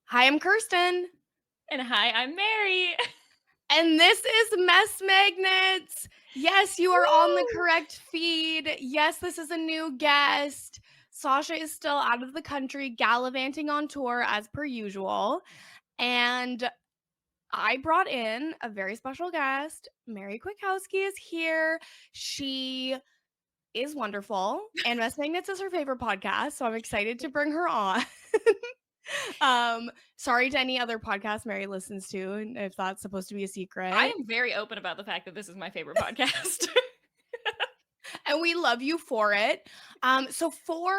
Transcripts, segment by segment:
Hi, I'm Kirsten. And hi, I'm Mary. And this is Mess Magnets. Yes, you are on the Woo! correct feed. Yes, this is a new guest. Sasha is still out of the country, gallivanting on tour as per usual. And I brought in a very special guest. Mary Kwiatkowski is here. She is wonderful, and Mess Magnets is her favorite podcast, so I'm excited to bring her on. Sorry to any other podcast Mary listens to, if that's supposed to be a I secret. am very open about the fact that this is my favorite podcast. And we love you for it. So for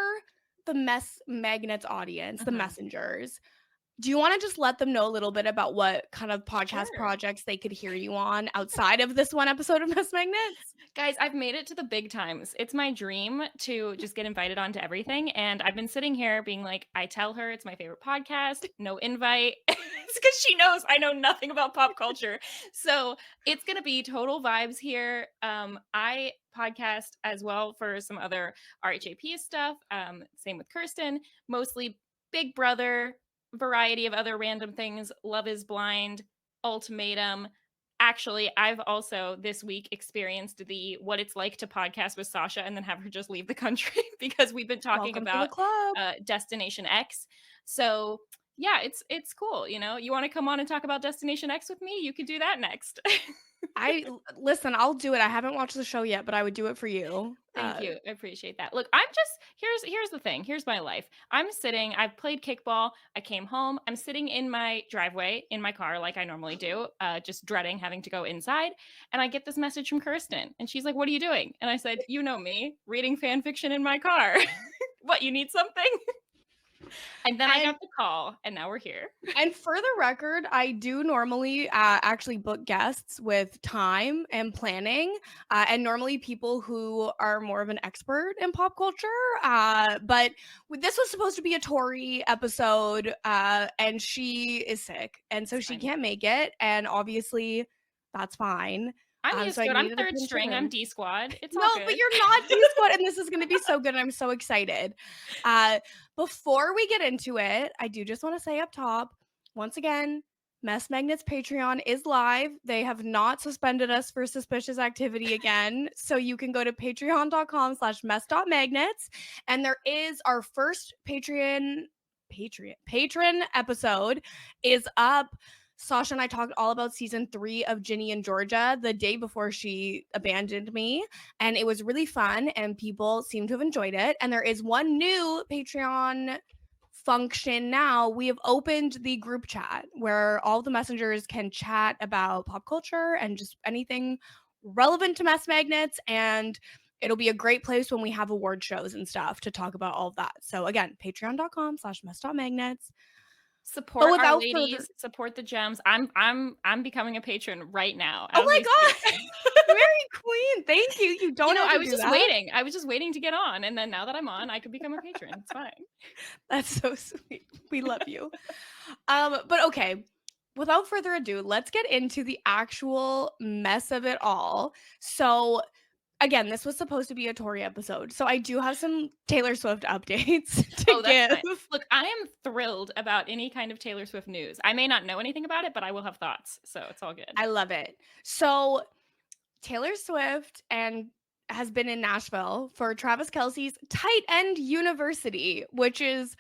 the Mess Magnets audience, the Uh-huh. messengers, do you want to just let them know a little bit about what kind of podcast Sure. projects they could hear you on outside of this one episode of Mess Magnets? Guys, I've made it to the big times. It's my dream to just get invited onto everything. And I've been sitting here being like, I tell her it's my favorite podcast, no invite. It's because she knows I know nothing about pop culture. So it's going to be total vibes here. I podcast as well for some other RHAP stuff. Same with Kirsten, mostly Big Brother, variety of other random things. Love is Blind, Ultimatum. Actually, I've also this week experienced the what it's like to podcast with Sasha and then have her just leave the country because we've been talking Welcome to the about club. Destination X. So yeah, it's cool. You know, you want to come on and talk about Destination X with me? You could do that next. Listen, I'll do it. I haven't watched the show yet, but I would do it for you. Thank you. I appreciate that. Look, I'm just here's the thing. Here's my life. I'm sitting, I've played kickball. I came home. I'm sitting in my driveway in my car like I normally do, just dreading having to go inside. And I get this message from Kirsten. And she's like, "What are you doing?" And I said, "You know me, reading fan fiction in my car." What, you need something? And then I And got the call, and now we're here. And for the record, I do normally actually book guests with time and planning, and normally people who are more of an expert in pop culture. But this was supposed to be a Tori episode, and she is sick, and so It's she fine. can't make it. And obviously, that's fine. I'm So used I to it. I'm needed a third pinch string. I'm hitter. D squad. It's No, all but good. you're not D squad, and this is going to be so good. And I'm so excited. Uh, Before we get into it, I do just want to say up top, once again, Mess Magnets Patreon is live. They have not suspended us for suspicious activity again. So you can go to patreon.com/mess.magnets. And there is our first patron episode is up. Sasha and I talked all about season 3 of Ginny and Georgia the day before she abandoned me. And it was really fun, and people seem to have enjoyed it. And there is one new Patreon function now. We have opened the group chat where all the messengers can chat about pop culture and just anything relevant to Mess Magnets. And it'll be a great place when we have award shows and stuff to talk about all of that. So again, patreon.com/mess.magnets. But Support our without further, ladies, support the gems. I'm becoming a patron right now oh as my we speak. god, Mary Queen, thank you. You You don't know, have I to was do just that. waiting. I was just waiting to get on, and then now that I'm on, I could become a patron. It's fine. That's so sweet. We love you. But okay, without further ado, let's get into the actual mess of it all. So again, this was supposed to be a Tori episode, so I do have some Taylor Swift updates to Oh, that's give. fine. Look, I am thrilled about any kind of Taylor Swift news. I may not know anything about it, but I will have thoughts, so it's all good. I love it. So Taylor Swift and has been in Nashville for Travis Kelce's Tight End University, which is,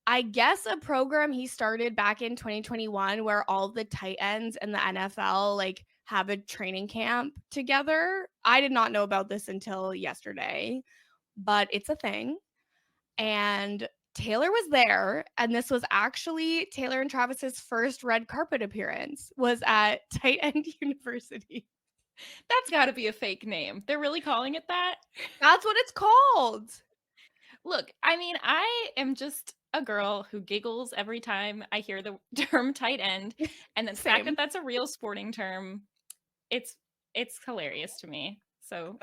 I guess, a program he started back in 2021 where all the tight ends in the NFL like have a training camp together. I did not know about this until yesterday, but it's a thing. And Taylor was there, and this was actually Taylor and Travis's first red carpet appearance was at Tight End University. That's got to be a fake name. They're really calling it that? That's what it's called. Look, I mean, I am just a girl who giggles every time I hear the term tight end, and the fact that Same. that's a real sporting term, it's it's hilarious to me. So,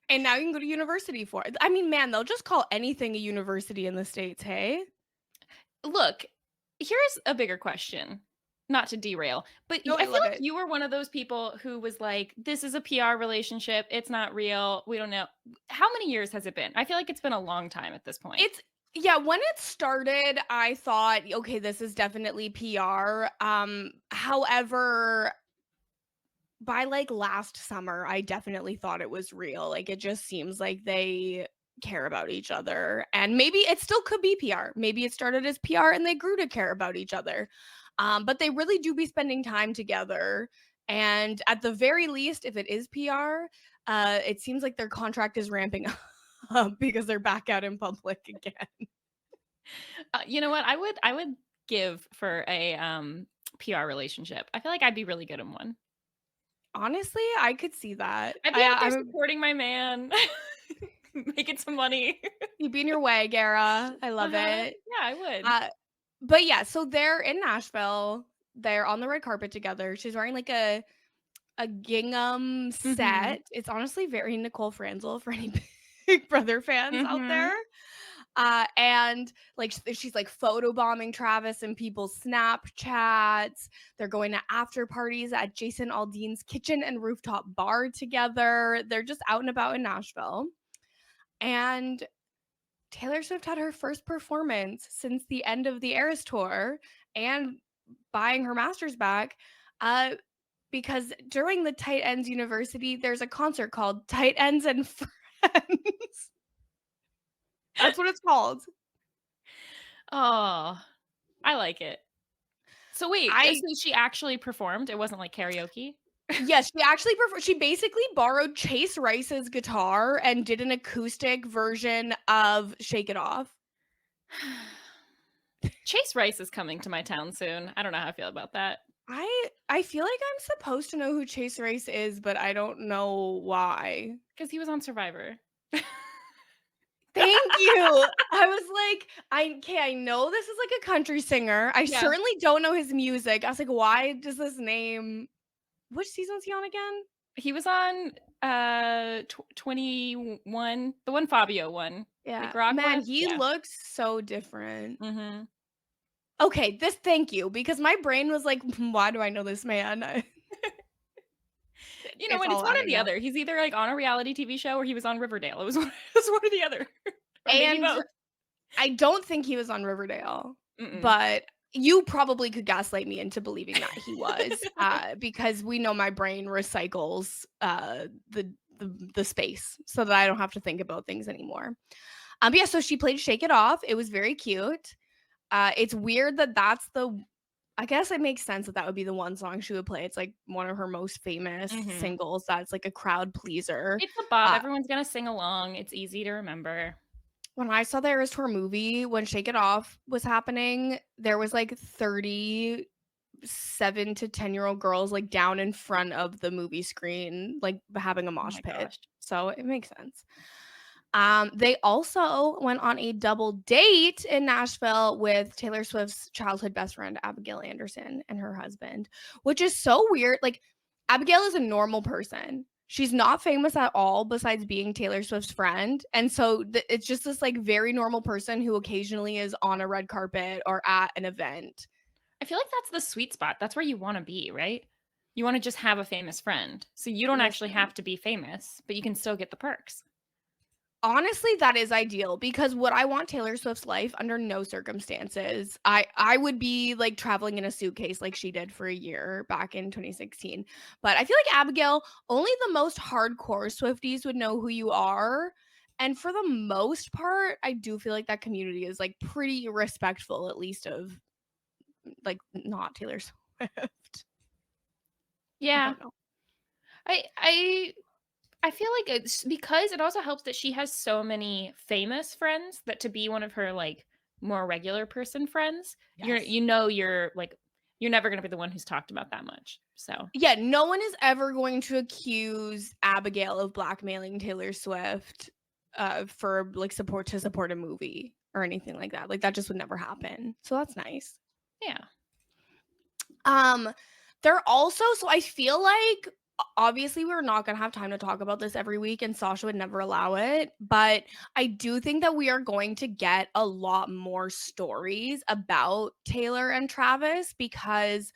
And now you can go to university for it. I mean, man, they'll just call anything a university in the States, hey? look, here's a bigger question. Not to derail, but No, I I feel love like it. you were one of those people who was like, "This is a PR relationship. It's not real. We don't know." How many years has it been? I feel like it's been a long time at this point. It's Yeah, when it started, I thought, okay, this is definitely PR. However, by like last summer, I definitely thought it was real. Like it just seems like they care about each other. And maybe it still could be PR. Maybe it started as PR and they grew to care about each other. But they really do be spending time together. And at the very least, if it is PR, it seems like their contract is ramping up because they're back out in public again. You know what? I would give for a PR relationship. I feel like I'd be really good in one. Honestly, I could see that. I'd be out there I'm supporting my man, making some money. you be in your way, Gara. I love Uh-huh. it. Yeah, I would. Uh, but yeah, so they're in Nashville. They're on the red carpet together. She's wearing like a gingham Mhm. set. It's honestly very Nicole Franzel for any Big Brother fans out there. Mhm. And like she's like photobombing Travis and people's Snapchats. They're going to after parties at Jason Aldean's kitchen and rooftop bar together. They're just out and about in Nashville. And Taylor Swift had her first performance since the end of the Eras tour and buying her master's back. Because during the Tight Ends University, there's a concert called Tight Ends and Friends. That's what it's called. Oh, I like it. So wait, I so she actually performed? It wasn't like karaoke? Yes, she basically borrowed Chase Rice's guitar and did an acoustic version of Shake It Off. Chase Rice is coming to my town soon. I don't know how I feel about that. I feel like I'm supposed to know who Chase Rice is, but I don't know why. Because he was on Survivor. Thank you. I was like, I know this is like a country singer. I Yeah. certainly don't know his music. I was like, why does this name which season is he on again? He was on 21, the one Fabio won. Yeah. Like Rock Man, was? he Yeah. looks so different. Mhm. Okay, thank you, because my brain was like, why do I know this man? You know It's what? It's all one or adding the up. other. He's either like on a reality TV show or he was on Riverdale. It was one, it was one or the other. Or maybe And both. I don't think he was on Riverdale, Mm-mm. but you probably could gaslight me into believing that he was, because we know my brain recycles the space so that I don't have to think about things anymore. But yeah, so she played "Shake It Off." It was very cute. It's weird that that's the. I guess it makes sense that that would be the one song she would play. It's like one of her most famous Mhm. singles. That's like a crowd pleaser. It's a bop. Uh, Everyone's gonna sing along. It's easy to remember. when I saw the Eras Tour movie, when Shake It Off was happening, there was like 37 to 10-year-old girls like down in front of the movie screen, like having a Oh mosh my pit. gosh. So it makes sense. They also went on a double date in Nashville with Taylor Swift's childhood best friend, Abigail Anderson, and her husband, which is so weird. Like, Abigail is a normal person. She's not famous at all besides being Taylor Swift's friend. And so it's just this like very normal person who occasionally is on a red carpet or at an event. I feel like that's the sweet spot. That's where you want to be, right? You want to just have a famous friend. So you don't actually Listen, have to be famous, but you can still get the perks. honestly, that is ideal because would I want Taylor Swift's life? Under no circumstances. I would be like traveling in a suitcase like she did for a year back in 2016. But I feel like Abigail, only the most hardcore Swifties would know who you are. And for the most part, I do feel like that community is like pretty respectful, at least of like not Taylor Swift. I Yeah. don't know. I feel like it's because it also helps that she has so many famous friends that to be one of her like more regular person friends, Yes. you're like you're never going to be the one who's talked about that much. So, Yeah, no one is ever going to accuse Abigail of blackmailing Taylor Swift for like support a movie or anything like that. Like that just would never happen. So that's nice. yeah. Um they're also, so I feel like obviously we're not going to have time to talk about this every week and Sasha would never allow it, but I do think that we are going to get a lot more stories about Taylor and Travis because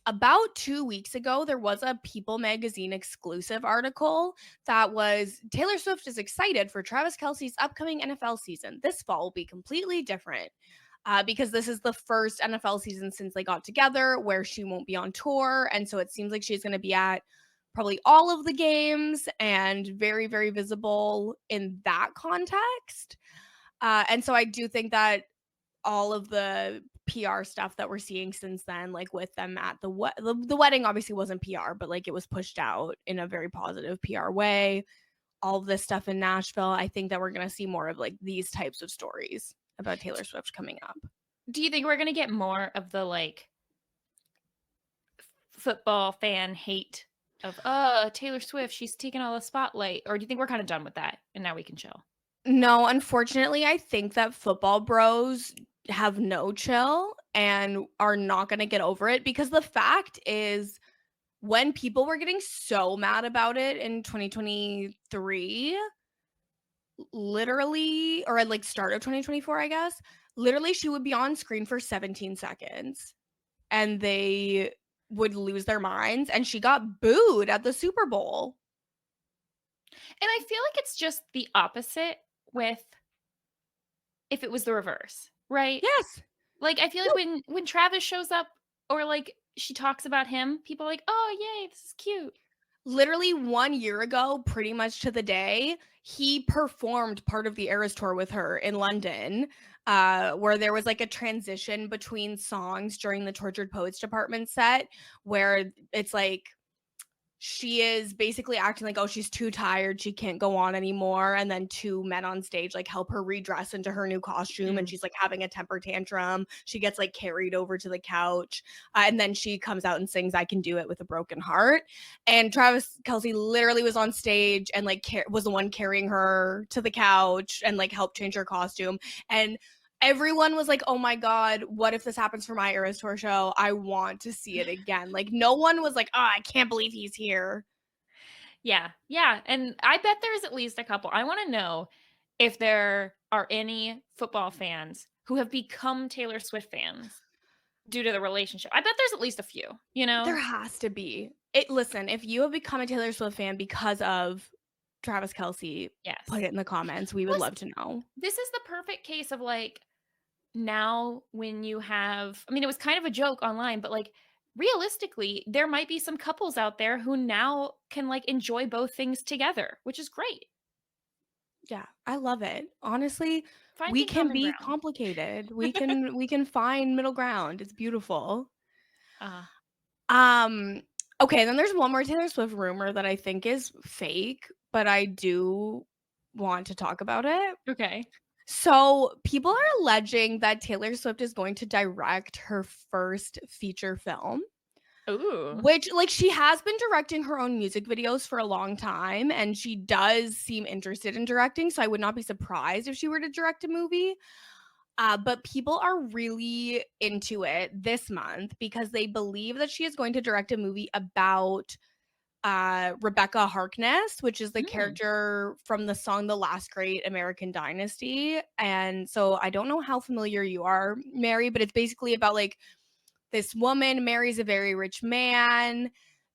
About 2 weeks ago, there was a People magazine exclusive article that was Taylor Swift is excited for Travis Kelce's upcoming NFL season. This fall will be completely different because this is the first NFL season since they got together where she won't be on tour. And so it seems like she's going to be at probably all of the games and very, very visible in that context. And so I do think that all of the PR stuff that we're seeing since then, like with them at the wedding obviously wasn't PR, but like it was pushed out in a very positive PR way. All of this stuff in Nashville, I think that we're going to see more of like these types of stories about Taylor Swift coming up. Do you think we're going to get more of the like football fan hate of, Taylor Swift, she's taking all the spotlight? Or do you think we're kind of done with that and now we can chill? No, unfortunately, I think that football bros have no chill and are not going to get over it because the fact is when people were getting so mad about it in 2023, literally, or at like start of 2024, I guess, literally she would be on screen for 17 seconds and they would lose their minds and she got booed at the Super Bowl. And I feel like it's just the opposite with if it was the reverse, right? Yes. Like I feel like when Travis shows up or like she talks about him, people are like, "Oh, yay, this is cute." Literally 1 year ago, pretty much to the day, he performed part of the Eras Tour with her in London, where there was like a transition between songs during the Tortured Poets Department set, where it's like she is basically acting like, oh, she's too tired, she can't go on anymore. And then two men on stage like help her redress into her new costume, and she's like having a temper tantrum. She gets like carried over to the couch, and then she comes out and sings "I Can Do It" with a broken heart. And Travis Kelce literally was on stage and like was the one carrying her to the couch and like helped change her costume. And everyone was like, oh my God, what if this happens for my Eras Tour show? I want to see it again. Like, no one was like, oh, I can't believe he's here. Yeah. Yeah. And I bet there's at least a couple. I want to know if there are any football fans who have become Taylor Swift fans due to the relationship. I bet there's at least a few, you know? There has to be. Listen, if you have become a Taylor Swift fan because of Travis Kelce, Yes. put it in the comments. We would love to know. This is the perfect case of like, now when you have, I mean, it was kind of a joke online, but like realistically, there might be some couples out there who now can like enjoy both things together, which is great. Yeah, I love it. Honestly, we Finding can common be ground. complicated. We can find middle ground. It's beautiful. Uh, Okay, then there's one more Taylor Swift rumor that I think is fake, but I do want to talk about it. okay. So, people are alleging that Taylor Swift is going to direct her first feature film, Ooh. which like she has been directing her own music videos for a long time and she does seem interested in directing, so I would not be surprised if she were to direct a movie. But people are really into it this month because they believe that she is going to direct a movie about Rebecca Harkness, which is the character from the song The Last Great American Dynasty. And so I don't know how familiar you are, Mary, but it's basically about like this woman marries a very rich man.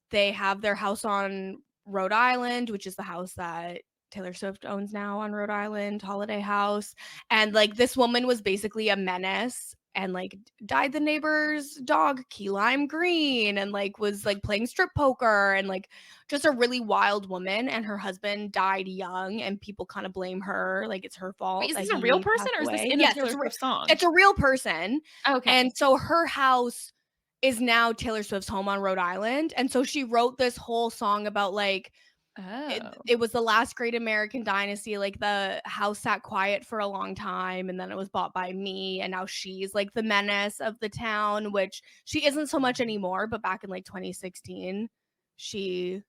They have their house on Rhode Island, which is the house that Taylor Swift owns now on Rhode Island, Holiday House. And like this woman was basically a menace and like dyed the neighbor's dog key lime green and like was like playing strip poker and like just a really wild woman. And her husband died young and people kind of blame her, like it's her fault. Wait, is that this a real he person passed or is this away. in a Yes, Taylor Swift song? it's a real person. Okay. And so her house is now Taylor Swift's home on Rhode Island. And so she wrote this whole song about like it was the last great American dynasty. Like the house sat quiet for a long time and then it was bought by me. And now she's like the menace of the town, which she isn't so much anymore. But back in like 2016, she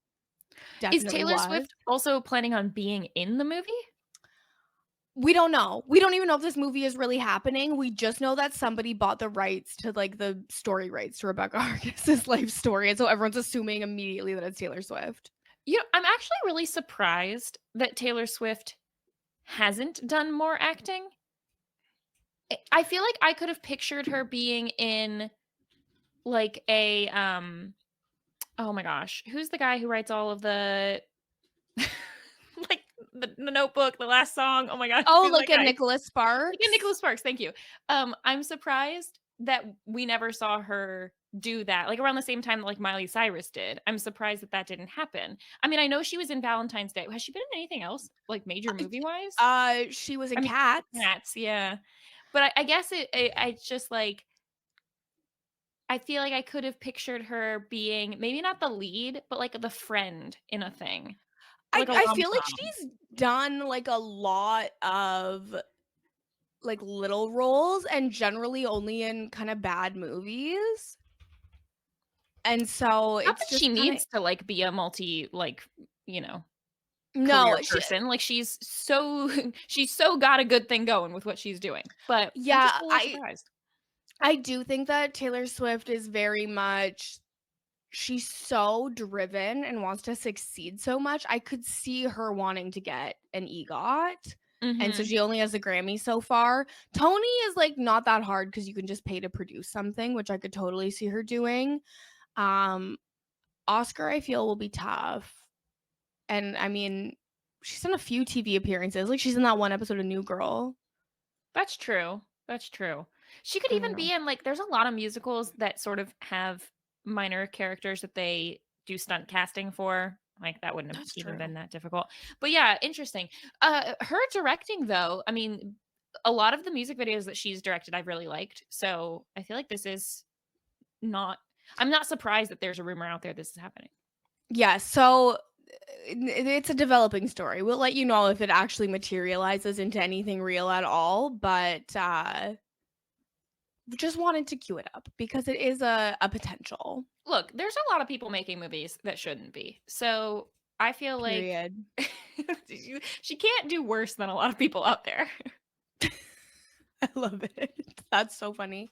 definitely Is Taylor was. Swift also planning on being in the movie? We don't know. We don't even know if this movie is really happening. We just know that somebody bought the rights to like the story rights to Rebecca Harkness's life story. And so everyone's assuming immediately that it's Taylor Swift. You know, I'm actually really surprised that Taylor Swift hasn't done more acting. I feel like I could have pictured her being in like a oh my gosh, who's the guy who writes all of the like the Notebook, the last song? Oh my gosh, Oh, who's that like a guy? Nicholas Like a Sparks? Nicholas Sparks, thank you. I'm surprised that we never saw her do that, like, around the same time that, like, Miley Cyrus did. I'm surprised that that didn't happen. I mean, I know she was in Valentine's Day. Has she been in anything else, like, major movie-wise? She was I in mean, Cats. Cats, yeah. But I guess it's just, like, I feel like I could have pictured her being maybe not the lead, but, like, the friend in a thing, I like a I feel like rom-com. she's done, like, a lot of, like, little roles and generally only in kinda bad movies. And so Not it's that she just kinda needs to, like, be a multi, like, you know, no, career person, like, she's so she's so got a good thing going with what she's doing, but I'm just yeah, a little I surprised. I do think that Taylor Swift is very much she's so driven and wants to succeed so much. I could see her wanting to get an EGOT, and so Mhm. she only has a Grammy so far. Tony is, like, not that hard because you can just pay to produce something, which I could totally see her doing. Um, Oscar, I feel, will be tough, and, I mean, she's done a few TV appearances, like, she's in that one episode of New Girl. That's true, that's true. She could I don't even know. be in, like, there's a lot of musicals that sort of have minor characters that they do stunt casting for, like, that wouldn't have That's even true. been that difficult. But yeah, interesting. Her directing though, I mean, a lot of the music videos that she's directed I've really liked, so I feel like this is not I'm not surprised that there's a rumor out there this is happening. Yeah, so it's a developing story. We'll let you know if it actually materializes into anything real at all, but just wanted to cue it up because it is a potential. Look, there's a lot of people making movies that shouldn't be. So, I feel like Period. she can't do worse than a lot of people out there. I love it. That's so funny.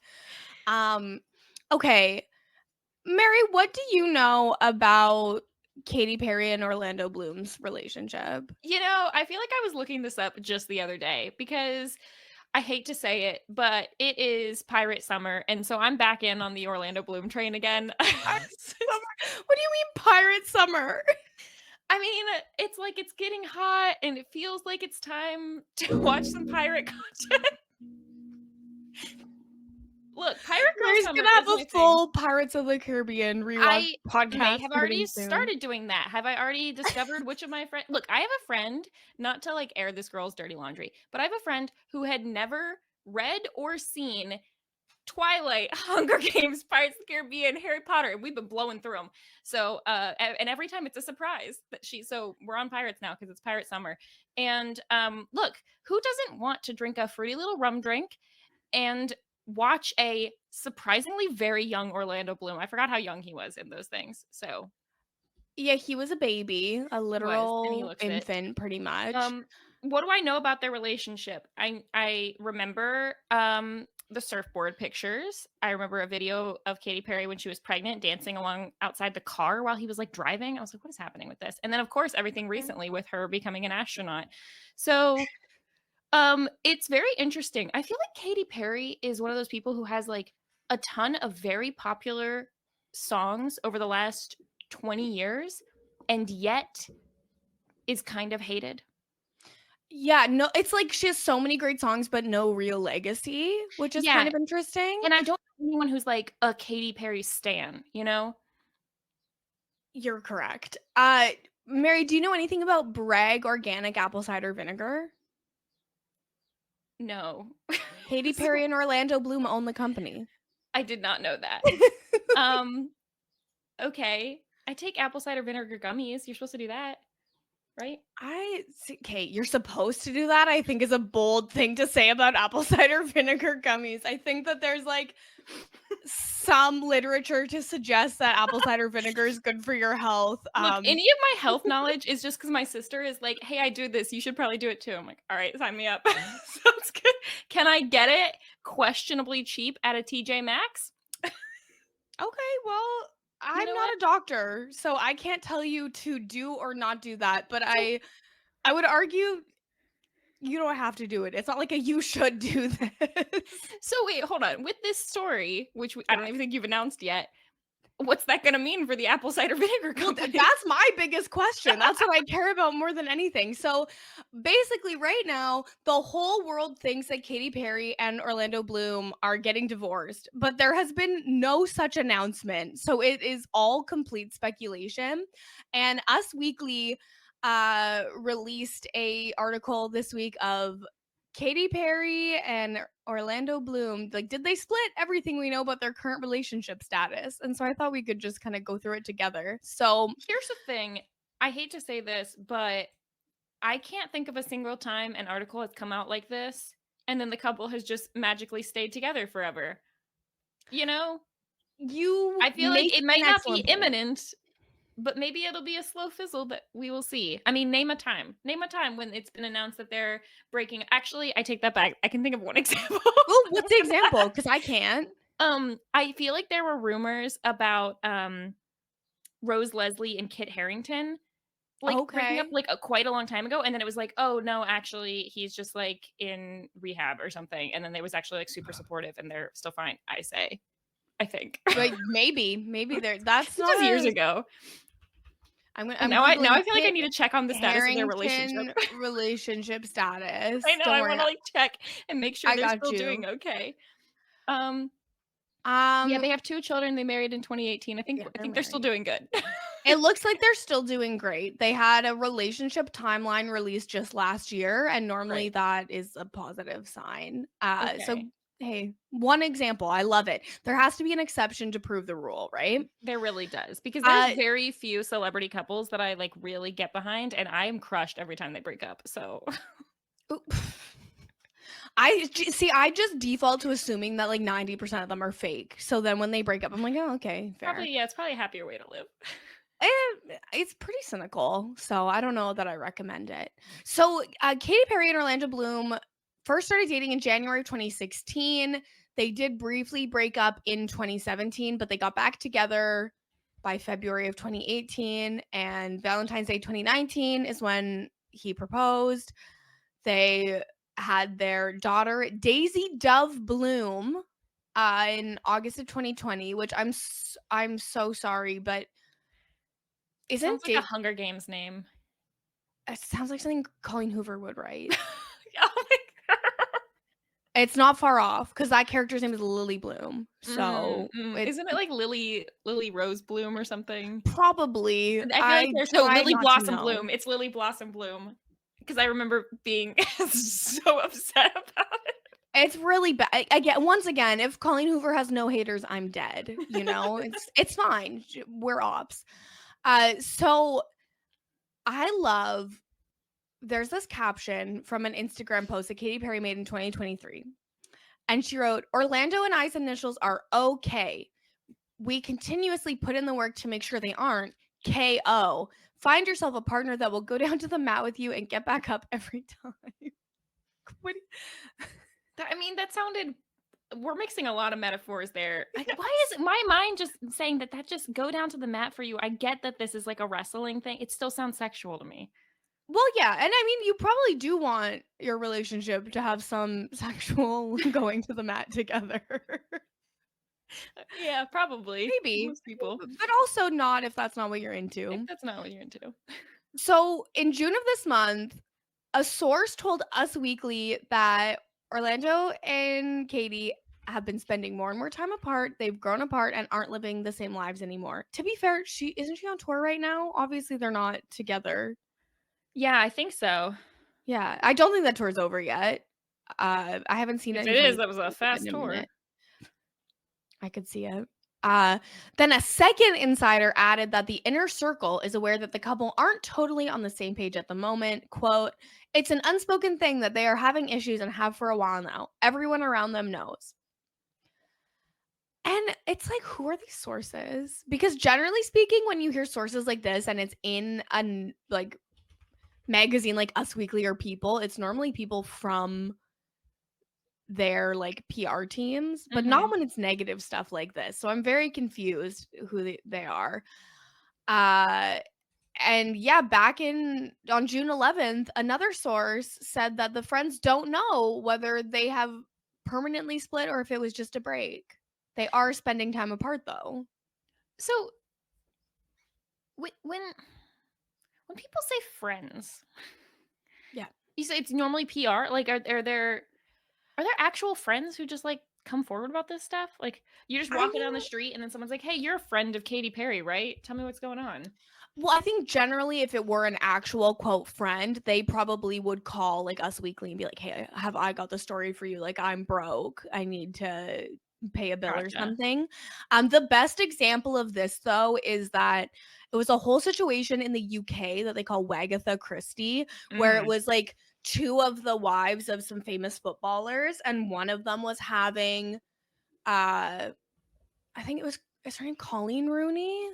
Um, okay, Mary, what do you know about Katy Perry and Orlando Bloom's relationship? You know, I feel like I was looking this up just the other day because I hate to say it, but it is pirate summer, and so I'm back in on the Orlando Bloom train again. Pirate summer? What do you mean pirate summer? I mean, it's like it's getting hot and it feels like it's time to watch some pirate content. Look, Pirate Girl Mary's Summer gonna have is a my thing. full Pirates of the Caribbean rewatch I may podcast have starting already soon. started doing that. Have I already discovered which of my friends? Look, I have a friend, not to like air this girl's dirty laundry, but I have a friend who had never read or seen Twilight, Hunger Games, Pirates of the Caribbean, Harry Potter, and we've been blowing through them. So, and every time it's a surprise that so we're on Pirates now because it's Pirate Summer. And look, who doesn't want to drink a fruity little rum drink and watch a surprisingly very young Orlando Bloom? I forgot how young he was in those things. So Yeah, he was a baby, a he was, and he literal looks it. infant pretty much. Um, what do I know about their relationship? I remember the surfboard pictures. I remember a video of Katy Perry when she was pregnant dancing along outside the car while he was like driving. I was like, what is happening with this? And then of course everything Okay. recently with her becoming an astronaut. So it's very interesting. I feel like Katy Perry is one of those people who has like a ton of very popular songs over the last 20 years and yet is kind of hated. Yeah, no, it's like she has so many great songs, but no real legacy, which is kind Yeah, of interesting. and I don't know anyone who's like a Katy Perry stan, you know? You're correct. Mary, do you know anything about Bragg organic apple cider vinegar? No. Katy So, Perry and Orlando Bloom own the company. I did not know that. Um, okay. I take apple cider vinegar gummies. You're supposed to do that, right? Okay, you're supposed to do that, I think is a bold thing to say about apple cider vinegar gummies. I think that there's like some literature to suggest that apple cider vinegar is good for your health. Look, any of my health knowledge is just because my sister is like, "Hey, I do this. You should probably do it too." I'm like, "All right, sign me up." Sounds good. Can I get it questionably cheap at a TJ Maxx? Okay, well, You I'm know not what? a doctor, so I can't tell you to do or not do that, but So I would argue You don't have to do it. It's not like a you should do this. So wait, hold on. With this story, which I don't even think you've announced yet, what's that going to mean for the apple cider vinegar Well, company? that's my biggest question. That's what I care about more than anything. So basically, right now, the whole world thinks that Katy Perry and Orlando Bloom are getting divorced, but there has been no such announcement. So it is all complete speculation. And Us Weekly released a article this week of Katy Perry and Orlando Bloom, like, did they split everything we know about their current relationship status? And so I thought we could just kind of go through it together. So here's the thing. I hate to say this, but I can't think of a single time an article has come out like this, and then the couple has just magically stayed together forever. You know? I feel like it might not be imminent, but maybe it'll be a slow fizzle, but we will see. I mean, name a time. Name a time when it's been announced that they're breaking. Actually, I take that back. I can think of one example. Well, what's the example? Because I can't. I feel like there were rumors about Rose Leslie and Kit Harington breaking up quite a long time ago, and then it was like, oh no, actually he's just like in rehab or something, and then they was actually like super supportive and they're still fine. I think. Like maybe that's not years ago. I'm now I feel like I need to check on the status of their relationship. Relationship status. I know. I want to like check and make sure they're still doing okay. Yeah, they have 2 children. They married in 2018. I think they're still doing good. It looks like they're still doing great. They had a relationship timeline released just last year, and normally that is a positive sign. So hey, one example. I love it. There has to be an exception to prove the rule, right? There really does, because there's very few celebrity couples that I like really get behind, and I am crushed every time they break up. So I just default to assuming that like 90% of them are fake. So then when they break up, I'm like, oh, okay, fair. Probably, yeah, it's probably a happier way to live. It's pretty cynical, so I don't know that I recommend it. So Katy Perry and Orlando Bloom first started dating in January of 2016. They did briefly break up in 2017, but they got back together by February of 2018, and Valentine's Day 2019 is when he proposed. They had their daughter Daisy Dove Bloom in August of 2020, which I'm so sorry, but sounds like a Hunger Games name. It sounds like something Colleen Hoover would write. Oh my god. It's not far off because that character's name is Lily Bloom. So isn't it like Lily Rose Bloom or something? Probably. I feel like there's no Lily Blossom Bloom. It's Lily Blossom Bloom. Because I remember being so upset about it. It's really bad. Once again, if Colleen Hoover has no haters, I'm dead. You know, it's fine. We're ops. So I love. There's this caption from an Instagram post that Katy Perry made in 2023, and she wrote, "Orlando and I's initials are okay. We continuously put in the work to make sure they aren't. KO. Find yourself a partner that will go down to the mat with you and get back up every time." I mean, that sounded. We're mixing a lot of metaphors there. Why is my mind just saying that just go down to the mat for you? I get that this is like a wrestling thing. It still sounds sexual to me. Well, yeah. And I mean, you probably do want your relationship to have some sexual going to the mat together. Yeah, probably. Maybe. Most people. But also not if that's not what you're into. If that's not what you're into. So in June of this month, a source told Us Weekly that Orlando and Katy have been spending more and more time apart. They've grown apart and aren't living the same lives anymore. To be fair, isn't she on tour right now? Obviously, they're not together. Yeah, I think so. Yeah, I don't think that tour's over yet. I haven't seen it. If it is, that was a fast tour. I could see it. Then a second insider added that the inner circle is aware that the couple aren't totally on the same page at the moment. Quote, "It's an unspoken thing that they are having issues and have for a while now. Everyone around them knows." And it's like, who are these sources? Because generally speaking, when you hear sources like this and it's in a like magazine like Us Weekly or People, it's normally people from their like PR teams, but not when it's negative stuff like this. So I'm very confused who they are. And yeah, back on June 11th, another source said that the friends don't know whether they have permanently split or if it was just a break. They are spending time apart though. So when people say friends, Yeah. you say it's normally PR. Like, are there actual friends who just like come forward about this stuff? Like, you're just I walking down mean, the street and then someone's like, "Hey, you're a friend of Katy Perry, right? Tell me what's going on." well, I think generally if it were an actual quote friend, they probably would call like Us Weekly and be like, "Hey, have I got the story for you? Like I'm broke. I need to pay a bill or Gotcha. something." The best example of this though is that it was a whole situation in the UK that they call Wagatha Christie, where it Mm. was like two of the wives of some famous footballers, and one of them was having I think is her name Colleen Rooney?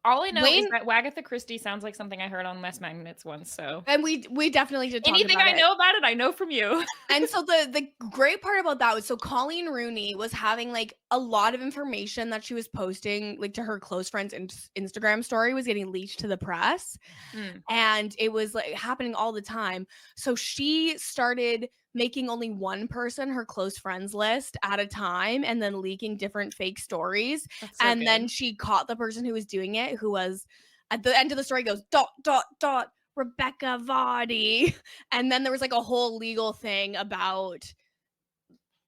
All I know is Wayne, that Wagatha Christie sounds like something I heard on Mess Magnets once. So and we definitely did talk anything about I it. know about it, I know from you. And so the great part about that was, so Colleen Rooney was having like a lot of information that she was posting like to her close friends, Instagram story was getting leaked to the press, Mm. and it was like happening all the time. So she started making only one person her close friends list at a time and then leaking different fake stories. That's so And then good. she caught the person who was doing it, who was at the end of the story goes dot dot dot Rebecca Vardy. And then there was like a whole legal thing about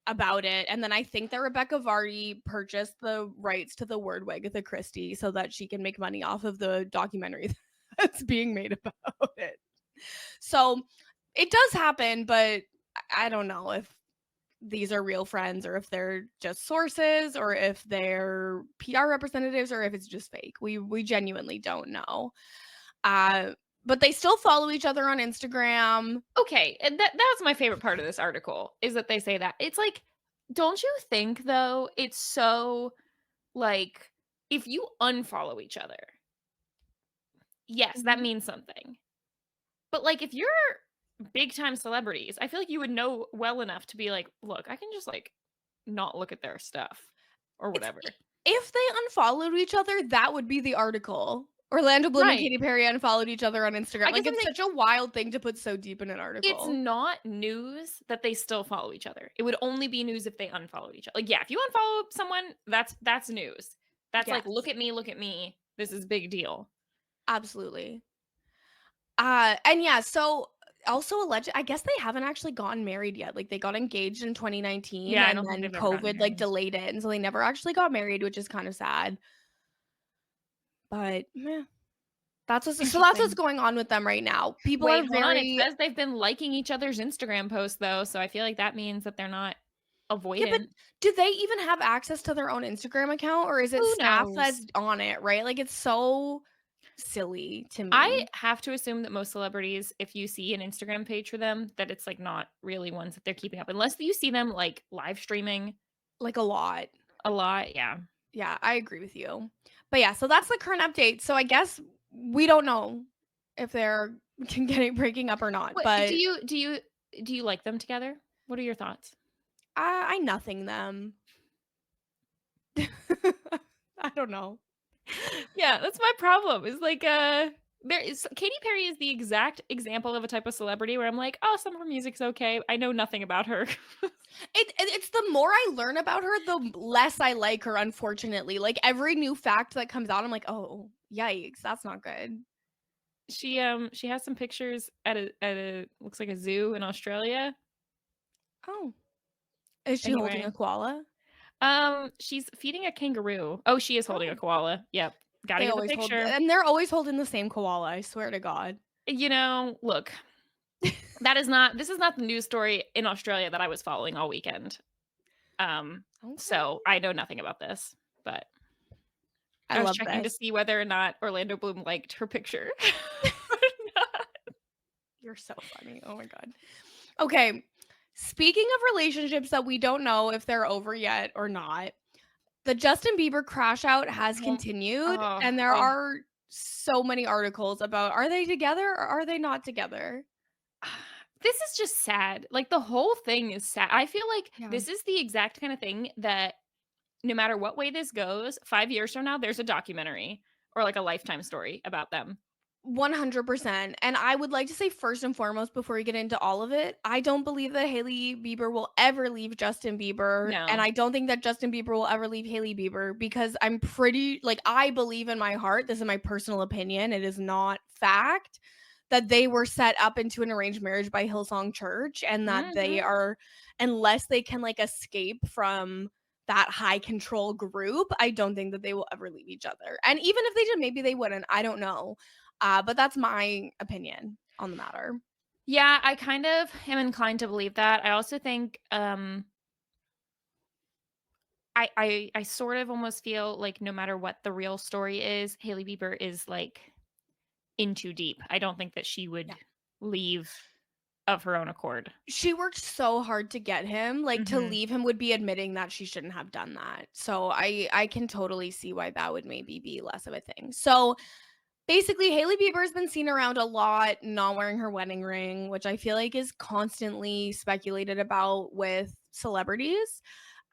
it. And then I think that Rebecca Vardy purchased the rights to the word Wagatha Christie so that she can make money off of the documentary that's being made about it. So it does happen, but I don't know if these are real friends or if they're just sources or if they're PR representatives or if it's just fake. We genuinely don't know. But they still follow each other on Instagram. Okay, and that's my favorite part of this article is that they say that. It's like, don't you think though, it's so like if you unfollow each other, yes, that Mhm. means something. But like if you're big time celebrities, I feel like you would know well enough to be like, look, I can just like not look at their stuff or It's whatever. if they unfollowed each other, that would be the article. Orlando Bloom and Right. Katy Perry unfollowed each other on Instagram. I guess Like, I'm it's like, such a wild thing to put so deep in an it's article. not news that they still follow each other. It would only be news if they unfollowed each other. Like, yeah, if you unfollow someone, that's news. That's like, Yes, look at me. This is big deal. absolutely. And yeah, so also alleged, I guess they haven't actually gotten married yet. Like they got engaged in 2019 Yeah, I and don't think then they've ever gotten COVID like married. delayed it. And so they never actually got married, which is kind of sad. But meh, that's what's Interesting. going on with them right now. People Wait, are hold on. It very says they've been liking each other's Instagram posts though, so I feel like that means that they're not yeah, but avoidant. do they even have access to their own Instagram account or is it Who staff knows? that's on it, right? Like it's so silly to I me. have to assume that most celebrities, if you see an Instagram page for them, that it's like not really ones that they're keeping up, unless you see them like live streaming Like a lot. a lot. Yeah. Yeah, I agree with you. But yeah, so that's the current update. So I guess we don't know if they're getting breaking up or not, What but do you like them together? What are your thoughts? I nothing them. I don't know. Yeah, that's my problem. Is like there is Katy Perry is the exact example of a type of celebrity where I'm like, oh, some of her music's okay. I know nothing about her. It's the more I learn about her, the less I like her, unfortunately. Like every new fact that comes out, I'm like, oh, yikes, that's not good. She has some pictures at a looks like a zoo in Australia. Oh. Is she holding Anyway, a koala? she's feeding a kangaroo. Oh, she is holding a Oh. koala. Yep. Got to They get the always hold picture. and they're always holding the same koala, I swear to God. You know, look, this is not the news story in Australia that I was following all weekend. Okay. So I know nothing about this, but I I was love checking to this. see whether or not Orlando Bloom liked her picture. Or not. You're so funny. Oh my God. Okay. Speaking of relationships that we don't know if they're over yet or not, the Justin Bieber crash out has Oh, continued, oh, and there oh. are so many articles about are they together or are they not together? This is just sad. Like the whole thing is sad. I feel like Yeah. this is the exact kind of thing that no matter what way this goes, 5 years from now, there's a documentary or like a Lifetime story about them. 100%. And I would like to say, first and foremost, before we get into all of it, I don't believe that Hailey Bieber will ever leave Justin Bieber. And No. I don't think that Justin Bieber will ever leave Hailey Bieber, because I'm pretty, like, I believe in my heart, this is my personal opinion, it is not fact, that they were set up into an arranged marriage by Hillsong Church, and that they are, unless they can like escape from that high control group, I don't think that they will ever leave each other. And even if they did, maybe they wouldn't. I don't know. But that's my opinion on the matter. Yeah, I kind of am inclined to believe that. I also think I sort of almost feel like no matter what the real story is, Hailey Bieber is like in too deep. I don't think that she would leave of her own accord. She worked so hard to get him. Like, to Mhm. leave him would be admitting that she shouldn't have done that. So I can totally see why that would maybe be less of a thing. So basically, Hailey Bieber has been seen around a lot not wearing her wedding ring, which I feel like is constantly speculated about with celebrities.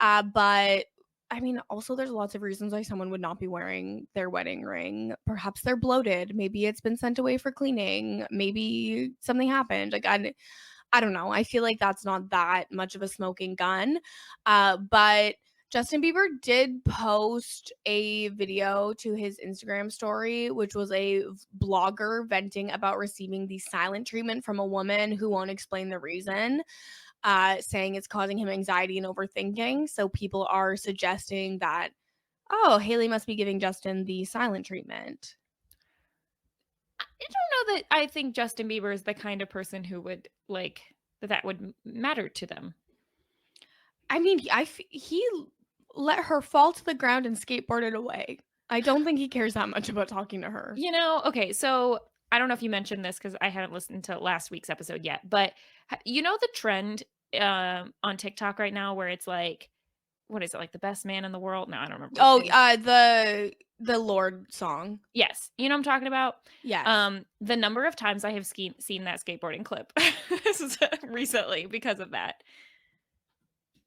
But I mean, also there's lots of reasons why someone would not be wearing their wedding ring. Perhaps they're bloated. Maybe it's been sent away for cleaning. Maybe something happened. Like, I don't know. I feel like that's not that much of a smoking gun. But Justin Bieber did post a video to his Instagram story, which was a blogger venting about receiving the silent treatment from a woman who won't explain the reason, saying it's causing him anxiety and overthinking. So people are suggesting that, oh, Hailey must be giving Justin the silent treatment. I don't know that I think Justin Bieber is the kind of person who would like that would matter to them. I mean, he let her fall to the ground and skateboarded away. I don't think he cares that much about talking to her. You know, okay, so I don't know if you mentioned this because I haven't listened to last week's episode yet, but you know the trend on TikTok right now where it's like, what is it, like the best man in the world? No, I don't remember what Oh, it is. the Lord song. Yes, you know what I'm talking about? Yes. The number of times I have seen that skateboarding clip recently because of that.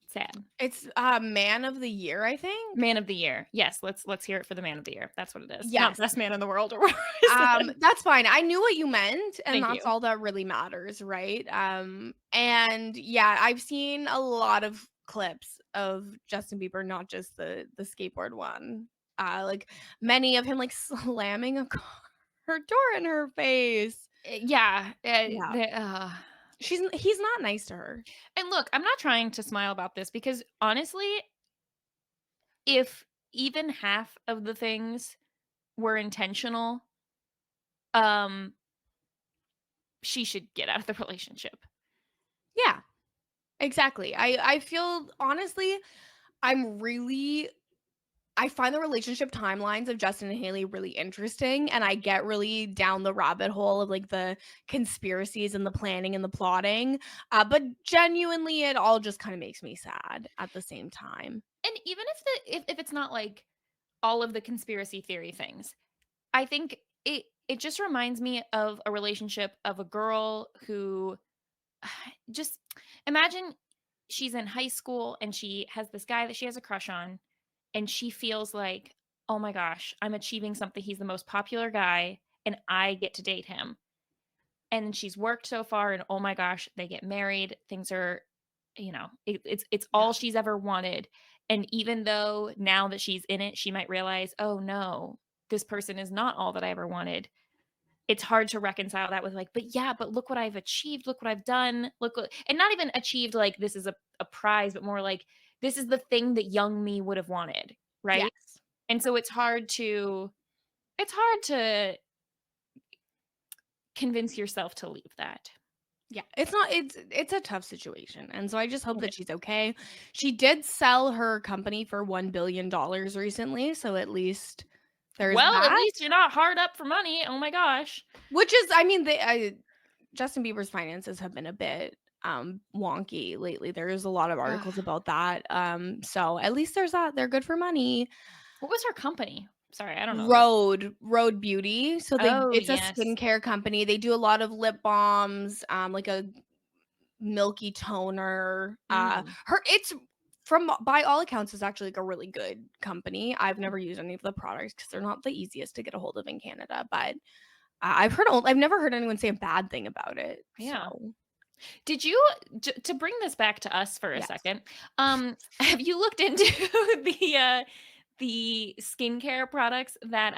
Sad. It's man of the year, I think. Man of the year. Yes, let's hear it for the man of the year. That's what it is. Not Yes. best man in the world or whatever I said. That's fine. I knew what you meant, and Thank that's you. all that really matters, right? And yeah, I've seen a lot of clips of Justin Bieber, not just the skateboard one. Like many of him like slamming a her door in her face. Yeah, Yeah. He's not nice to her. and look, I'm not trying to smile about this because honestly, if even half of the things were intentional, um, she should get out of the relationship. Yeah. Exactly. I feel honestly, I find the relationship timelines of Justin and Hailey really interesting, and I get really down the rabbit hole of like the conspiracies and the planning and the plotting. But genuinely, it all just kind of makes me sad at the same time. And even if it's not like all of the conspiracy theory things, I think it just reminds me of a relationship of a girl who just imagine she's in high school and she has this guy that she has a crush on and she feels like, "Oh my gosh, I'm achieving something. He's the most popular guy and I get to date him." And she's worked so far and oh my gosh, they get married. Things are, it's Yeah. all she's ever wanted. And even though now that she's in it, she might realize, "Oh no, this person is not all that I ever wanted." It's hard to reconcile that with like, but yeah, but look what I've achieved, look what I've done, and not even achieved like this is a prize, but more like this is the thing that young me would have wanted, right? Yes. And so it's hard to convince yourself to leave that. Yeah, it's a tough situation, and so I just hope It that is. she's okay. She did sell her company for $1 billion recently, so at least there's Well, at that. least you're not hard up for money. Oh my gosh. Which is, I mean, Justin Bieber's finances have been a bit wonky lately. There's a lot of articles about that. So at least there's that. They're good for money. What was her company? Sorry, I don't know this. Road Beauty. So Oh, it's a yes. skincare company. They do a lot of lip balms, like a milky toner. Mm. It's by all accounts, is actually like a really good company. I've never used any of the products because they're not the easiest to get a hold of in Canada, but I've never heard anyone say a bad thing about it. Yeah. So Did you to bring this back to us for a yes. second? Have you looked into the skincare products that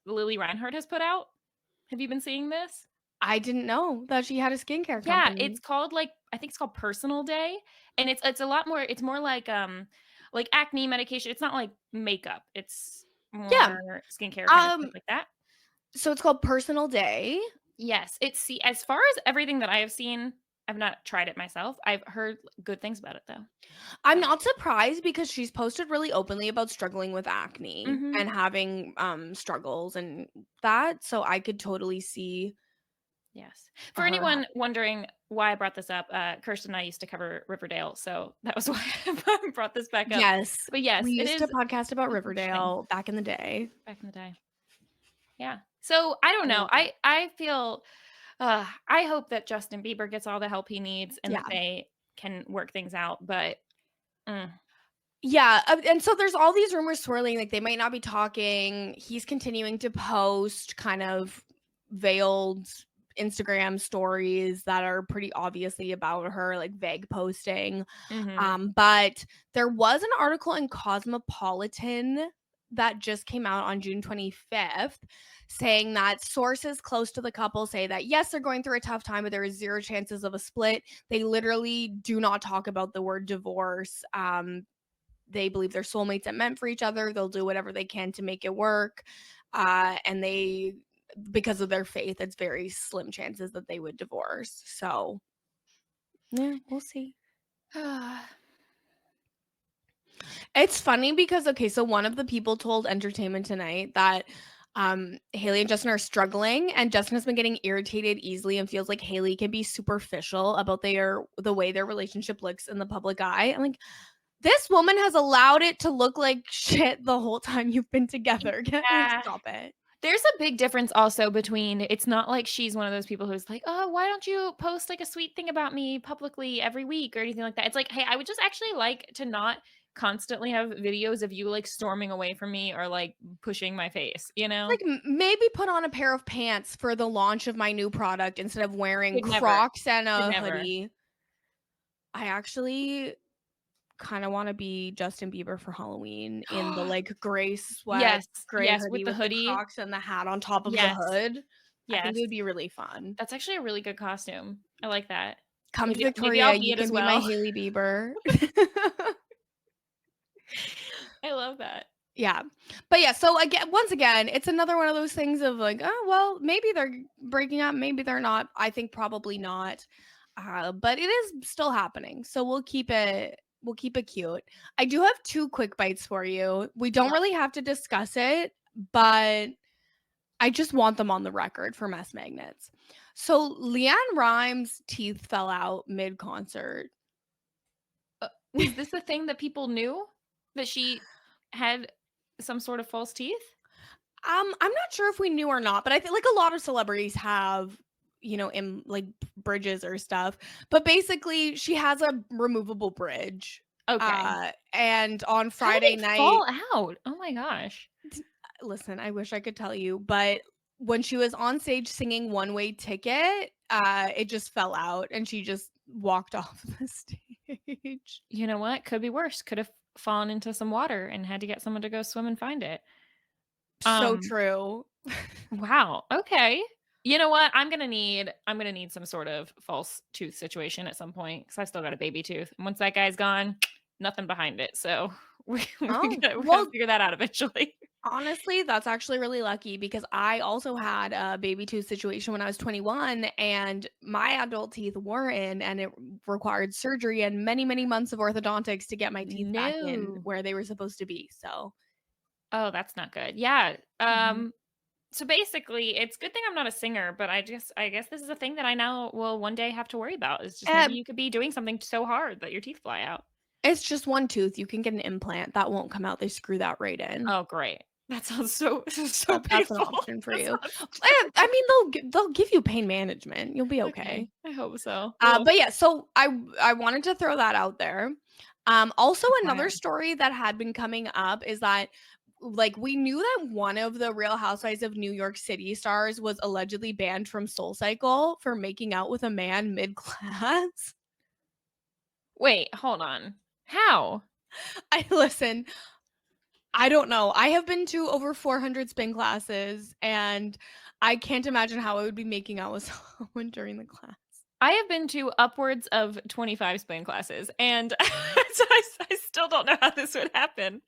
Lily Reinhardt has put out? Have you been seeing this? I didn't know that she had a skincare Yeah, company. it's called I think it's called Personal Day, and it's a lot more. It's more like acne medication. It's not like makeup. It's Yeah. more skincare kind of stuff like that. So it's called Personal Day. Yes, as far as everything that I have seen, I've not tried it myself. I've heard good things about it though. I'm So, not surprised because she's posted really openly about struggling with acne mhm. and having struggles and that. So I could totally see Yes. For her anyone wondering why I brought this up, Kirsten and I used to cover Riverdale, so that was why I brought this back up. Yes. But yes, We it used to is podcast about it's interesting Riverdale back in the day. back in the day. Yeah. So I don't I know. love it. I feel I hope that Justin Bieber gets all the help he needs and that Yeah. they can work things out. But mm, Yeah, and so there's all these rumors swirling, like they might not be talking. He's continuing to post kind of veiled Instagram stories that are pretty obviously about her, like vague posting. mhm. But there was an article in Cosmopolitan that just came out on June 25th saying that sources close to the couple say that yes, they're going through a tough time, but there is zero chances of a split. They literally do not talk about the word divorce. They believe they're soulmates and meant for each other. They'll do whatever they can to make it work. And they, because of their faith, it's very slim chances that they would divorce. So, yeah, we'll see. It's funny because, okay, so one of the people told Entertainment Tonight that Hailey and Justin are struggling, and Justin has been getting irritated easily and feels like Hailey can be superficial about the way their relationship looks in the public eye. I'm like, this woman has allowed it to look like shit the whole time you've been together. Yeah. Stop it. There's a big difference also between it's not like she's one of those people who's like, "Oh, why don't you post like a sweet thing about me publicly every week or anything like that?" It's like, "Hey, I would just actually like to not constantly have videos of you like storming away from me or like pushing my face, you know?" Like maybe put on a pair of pants for the launch of my new product instead of wearing Could never. Crocs and Could a never. hoodie. I actually kind of want to be Justin Bieber for Halloween in the like gray sweat, Yes. gray Yes, with hoodie the with the hoodie. Crocs and the hat on top of the Yes. hood. I think Yes. it would be really fun. That's actually a really good costume. I like that. Come to Maybe Victoria, I'll be you it can as be my well. Hailey Bieber. I love that. Yeah. But yeah, so again, once again, it's another one of those things of like, oh, well, maybe they're breaking up, maybe they're not. I think probably not. But it is still happening. So we'll keep it cute. I do have two quick bites for you. We don't really have to discuss it, but I just want them on the record for mess magnets. So Leanne Rhymes' teeth fell out mid-concert. Was this a thing that people knew? That she had some sort of false teeth? I'm not sure if we knew or not, but I feel like a lot of celebrities have, in like bridges or stuff. But basically, she has a removable bridge. Okay. And on How did Friday it night, fall out? Oh my gosh. listen, I wish I could tell you, but when she was on stage singing One Way Ticket, it just fell out and she just walked off the stage. You know what? Could be worse. Could have fallen into some water and had to get someone to go swim and find it. So Um, true. wow. Okay. You know what? I'm gonna need some sort of false tooth situation at some point because I still got a baby tooth. And once that guy's gone, nothing behind it. So we Oh, gotta well, figure that out eventually. honestly, that's actually really lucky because I also had a baby tooth situation when I was 21 and my adult teeth were in and it required surgery and many, many months of orthodontics to get my teeth back in No. where they were supposed to be. So, Oh, that's not good. Yeah. mhm. So basically, it's good thing I'm not a singer, but I guess this is a thing that I now will one day have to worry about. Is just maybe Eh, you could be doing something so hard that your teeth fly out. it's just one tooth. You can get an implant that won't come out. They screw that right in. Oh, great. That sounds so That's an painful. option for That you. sounds I mean, they'll give you pain management. You'll be okay. okay. I hope so. Ugh. But yeah, so I wanted to throw that out there. Also, That's another wild. story that had been coming up is that, like, we knew that one of the Real Housewives of New York City stars was allegedly banned from SoulCycle for making out with a man mid-class. Wait, hold on. How? Listen, I don't know. I have been to over 400 spin classes, and I can't imagine how I would be making out with someone during the class. I have been to upwards of 25 spin classes, and so I still don't know how this would happen.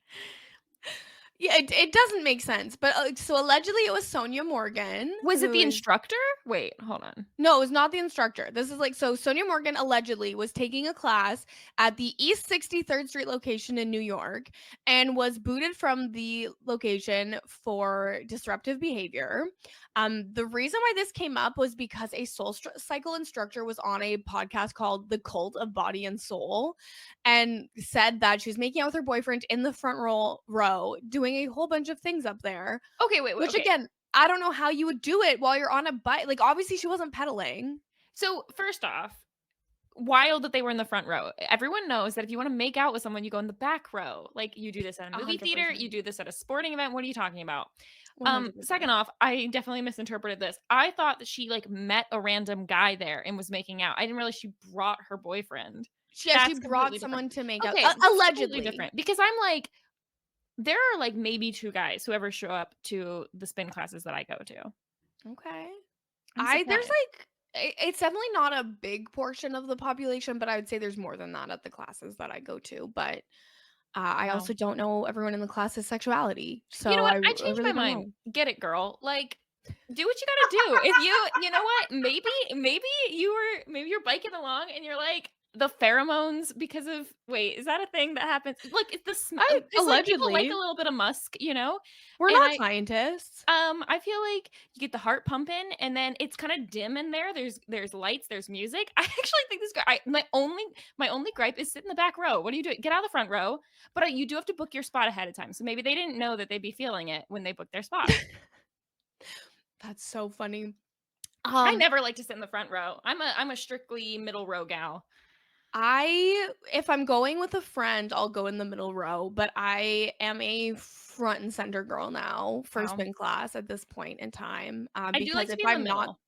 Yeah, it doesn't make sense. But so allegedly it was Sonia Morgan, Was it who the is instructor? Wait, hold on. no, it was not the instructor. This is like, so Sonia Morgan allegedly was taking a class at the East 63rd Street location in New York and was booted from the location for disruptive behavior. The reason why this came up was because a cycle instructor was on a podcast called The Cult of Body and Soul and said that she was making out with her boyfriend in the front row doing a whole bunch of things up there, Okay, wait, which okay. again, I don't know how you would do it while you're on a bike. Like, obviously, she wasn't pedaling. So, first off, wild that they were in the front row. Everyone knows that if you want to make out with someone, you go in the back row. Like, you do this at a movie theater, you 100%. do this at a sporting event. What are you talking about? 100%. Second off, I definitely misinterpreted this. I thought that she like met a random guy there and was making out. I didn't realize she brought her boyfriend. She That's brought completely different. someone to make out, Okay, that's completely allegedly. different because I'm like, there are like maybe two guys who ever show up to the spin classes that I go to. Okay. I'm There's surprised. like, it's definitely not a big portion of the population, but I would say there's more than that at the classes that I go to. But I Wow. also don't know everyone in the class's sexuality. You know So what? I I changed really my don't mind. know. Get it, girl. Like, do what you gotta do. If you know what? Maybe maybe you're biking along and you're like the pheromones because of wait, is that a thing that happens? Look, it's the smell because like people like Allegedly. a little bit of musk, you know. We're And not scientists. I feel like you get the heart pumping, and then it's kind of dim in there. There's lights, there's music. I actually think this guy. My only gripe is sit in the back row. What are you doing? Get out of the front row. But you do have to book your spot ahead of time. So maybe they didn't know that they'd be feeling it when they booked their spot. That's so funny. I never like to sit in the front row. I'm a strictly middle row gal. If I'm going with a friend, I'll go in the middle row, but I am a front and center girl now for Wow. spin class at this point in time. I do like Because to be in the middle.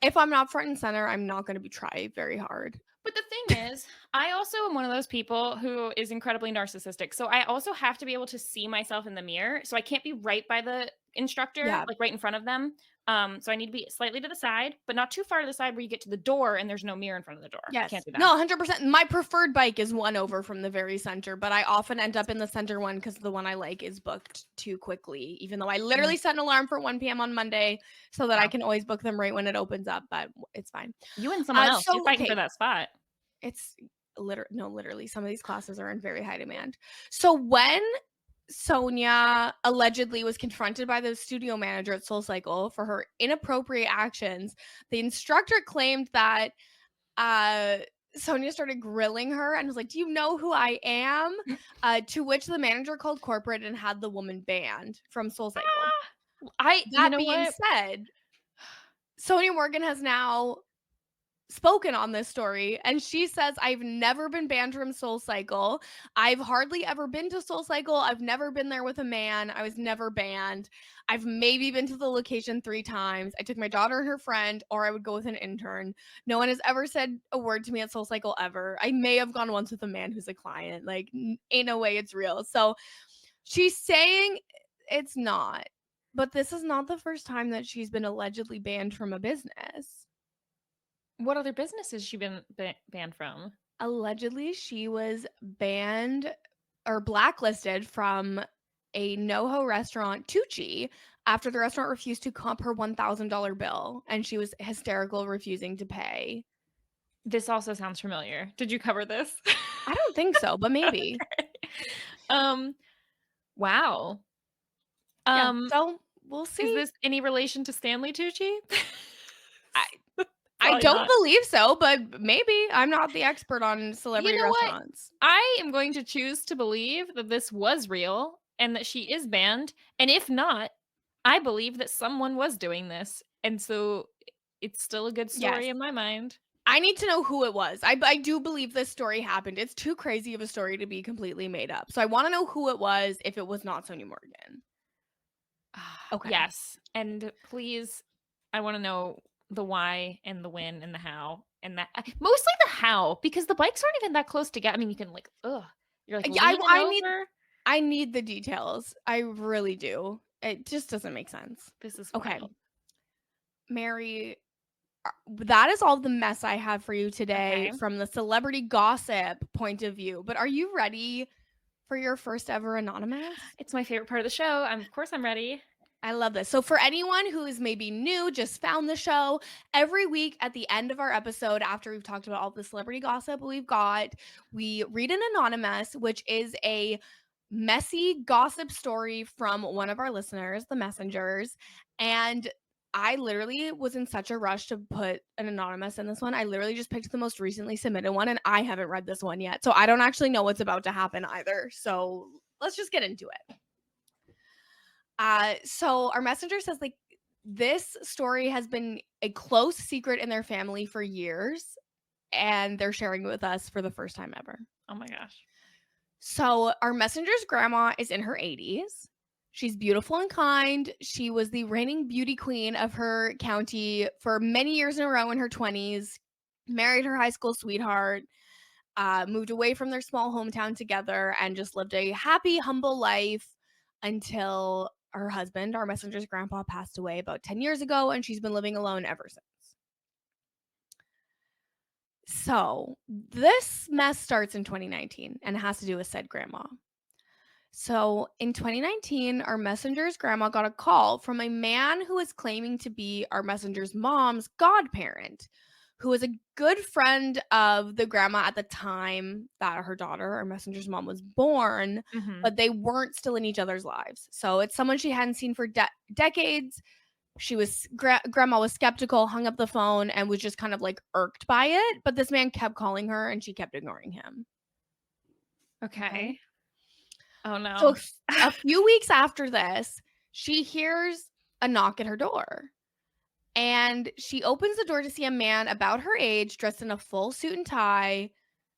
if I'm not front and center, I'm not going to be try very hard. But the thing is, I also am one of those people who is incredibly narcissistic. So I also have to be able to see myself in the mirror. So I can't be right by the instructor, Yeah. like right in front of them. So I need to be slightly to the side, but not too far to the side where you get to the door and there's no mirror in front of the door. I Yes. can't do that. No, 100%. My preferred bike is one over from the very center, but I often end up in the center one because the one I like is booked too quickly, even though I Mm, literally set an alarm for 1 p.m. on Monday so that I wow. can always book them right when it opens up, but it's fine. You and someone else, you're fighting for Okay. that spot. It's literally, some of these classes are in very high demand. So when Sonia allegedly was confronted by the studio manager at SoulCycle for her inappropriate actions, the instructor claimed that Sonia started grilling her and was like, "Do you know who I am?" To which the manager called corporate and had the woman banned from SoulCycle. You That know being what? said, Sonia Morgan has now spoken on this story, and she says, "I've never been banned from SoulCycle. I've hardly ever been to SoulCycle. I've never been there with a man. I was never banned. I've maybe been to the location 3 times. I took my daughter and her friend, or I would go with an intern. No one has ever said a word to me at SoulCycle ever. I may have gone once with a man who's a client. Like, ain't no way it's real." So she's saying it's not, but this is not the first time that she's been allegedly banned from a business. What other business has she been banned from? Allegedly, she was banned or blacklisted from a NoHo restaurant, Tucci, after the restaurant refused to comp her $1,000 bill, and she was hysterical, refusing to pay. This also sounds familiar. Did you cover this? I don't think so, but maybe. Okay. Um, wow. Yeah, Um, so we'll is see. this any relation to Stanley Tucci? I I Probably don't not. believe so, but maybe. I'm not the expert on You celebrity know what? restaurants. I am going to choose to believe that this was real and that she is banned. And if not, I believe that someone was doing this. And so it's still a good Yes. story in my mind. I need to know who it was. I do believe this story happened. It's too crazy of a story to be completely made up. So I want to know who it was if it was not Sonia Morgan. Okay. Yes. And please, I want to know the why and the when and the how and that mostly the how, because the bikes aren't even that close together. I mean, you can like, you're like Yeah, leaning over. I need the details. I really do. It just doesn't make sense. This is Okay. wild. Mary, that is all the mess I have for you today Okay. from the celebrity gossip point of view. But are you ready for your first ever Anonymous? It's my favorite part of the show. Of course I'm ready. I love this. So, for anyone who is maybe new, just found the show, every week at the end of our episode, after we've talked about all the celebrity gossip we've got, we read an anonymous, which is a messy gossip story from one of our listeners, the messengers. And I literally was in such a rush to put an anonymous in this one. I literally just picked the most recently submitted one, and I haven't read this one yet. So, I don't actually know what's about to happen either. So, let's just get into it. So our messenger says, like, this story has been a close secret in their family for years, and they're sharing it with us for the first time ever. Oh my gosh. So our messenger's grandma is in her 80s. She's beautiful and kind. She was the reigning beauty queen of her county for many years in a row in her 20s, married her high school sweetheart, moved away from their small hometown together, and just lived a happy, humble life until her husband, our messenger's grandpa, passed away about 10 years ago, and she's been living alone ever since. So this mess starts in 2019 and it has to do with said grandma. So in 2019, our messenger's grandma got a call from a man who was claiming to be our messenger's mom's godparent, who was a good friend of the grandma at the time that her daughter, our messenger's mom, was born, but they weren't still in each other's lives. So it's someone she hadn't seen for decades. She was grandma was skeptical, hung up the phone, and was just kind of like irked by it. But this man kept calling her, and she kept ignoring him. Okay. Oh no. So a few weeks after this, she hears a knock at her door. And she opens the door to see a man about her age, dressed in a full suit and tie.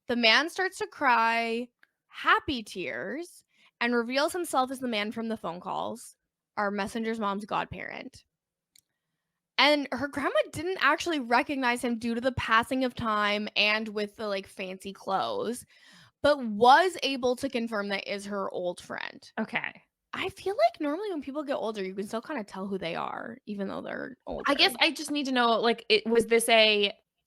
The man starts to cry happy tears and reveals himself as the man from the phone calls, our messenger's mom's godparent. And her grandma didn't actually recognize him due to the passing of time and with the like fancy clothes, but was able to confirm that is her old friend. Okay. I feel like normally when people get older, you can still kind of tell who they are, even though they're older. I guess I just need to know, like, was this